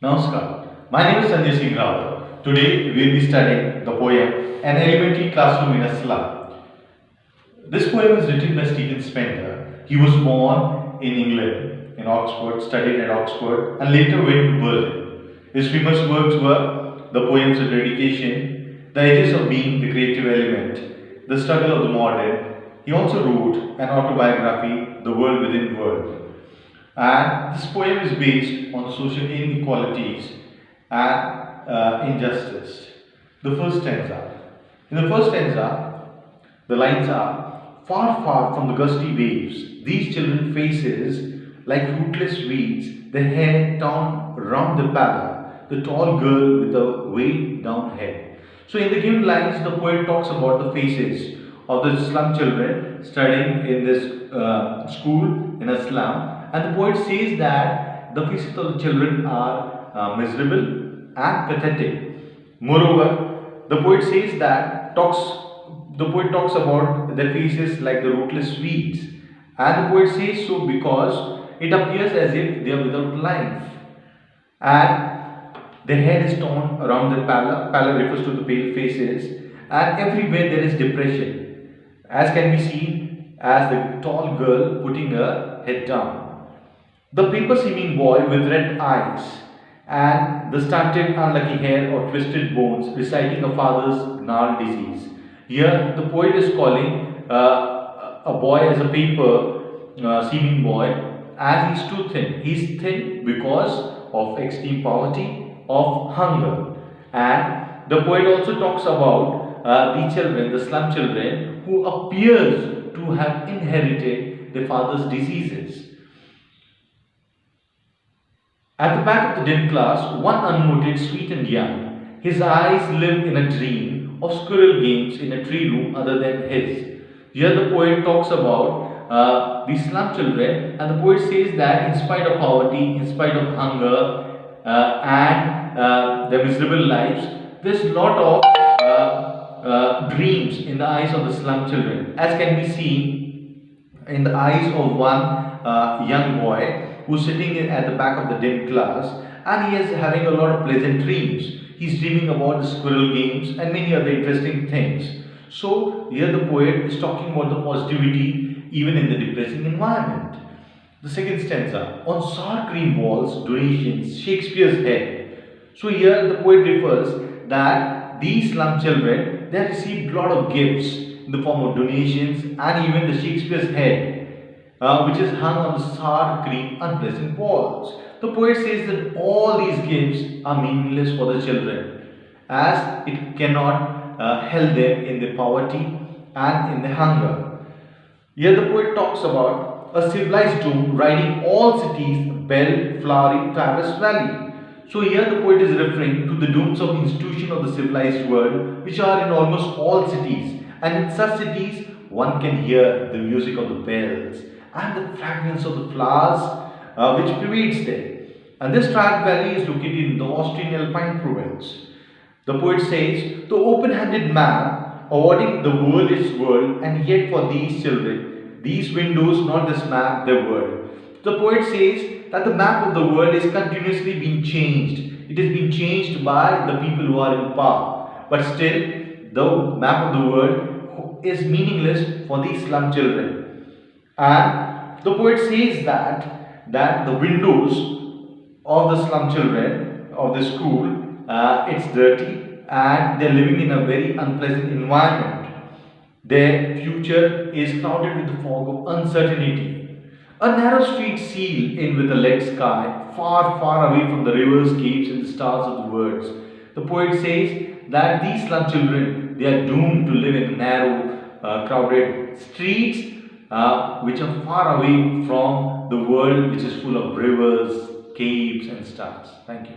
Namaskar. My name is Sanjay Singh Rao. Today we will be studying the poem An Elementary Classroom in a Slum. This poem is written by Stephen Spender. He was born in England, in Oxford, studied at Oxford, and later went to Berlin. His famous works were the poems of dedication, the edges of being the creative element, the struggle of the modern. He also wrote an autobiography, The World Within World. And this poem is based on social inequalities and injustice. The first stanza. In the first stanza, the lines are: far, far from the gusty waves, these children faces like rootless weeds, their hair down round the pallor, the tall girl with the weighed down head. So in the given lines, the poet talks about the faces of the slum children studying in this school in a slum, and the poet says that the faces of the children are miserable and pathetic. Moreover, the poet says that the poet talks about their faces like the rootless weeds, and the poet says so because it appears as if they are without life, and their head is torn around the pallor. Pallor refers to the pale faces, and everywhere there is depression, as can be seen as the tall girl putting her head down. The paper-seeming boy with red eyes and the stunted unlucky hair or twisted bones reciting a father's gnarled disease. Here the poet is calling a boy as a paper-seeming boy, as he's too thin. He's thin because of extreme poverty, of hunger. And the poet also talks about the children, the slum children, who appears to have inherited their father's diseases. At the back of the dim class, one unnoted, sweet and young, his eyes live in a dream of squirrel games in a tree room other than his. Here the poet talks about the slum children, and the poet says that in spite of poverty, in spite of hunger and their miserable lives, there's a lot of dreams in the eyes of the slum children, as can be seen in the eyes of one young boy who's sitting at the back of the dim class, and he is having a lot of pleasant dreams. He's dreaming about the squirrel games and many other interesting things. So here the poet is talking about the positivity even in the depressing environment. The second stanza: on sour cream walls, donations, Shakespeare's head. So here the poet refers that these slum children, they received a lot of gifts in the form of donations and even the Shakespeare's head, which is hung on the sour cream unpleasant walls. The poet says that all these gifts are meaningless for the children, as it cannot help them in the poverty and in the hunger. Here the poet talks about a civilized dome riding all cities, bell, flowery, Traverse Valley. So here the poet is referring to the domes of institution of the civilized world, which are in almost all cities, and in such cities one can hear the music of the bells and the fragrance of the flowers which pervades there. And this Traverse Valley is located in the Austrian Alpine province. The poet says, the open-handed man, awarding the world its world, and yet for these children, these windows, not this map, their world. The poet says that the map of the world is continuously being changed. It is being changed by the people who are in power. But still, the map of the world is meaningless for these slum children. And the poet says that the windows of the slum children of the school, it's dirty and they're living in a very unpleasant environment. Their future is clouded with the fog of uncertainty. A narrow street sealed in with a lead sky, far, far away from the rivers, caves and the stars of the words. The poet says that these slum children, they are doomed to live in narrow, crowded streets which are far away from the world which is full of rivers, caves and stars. Thank you.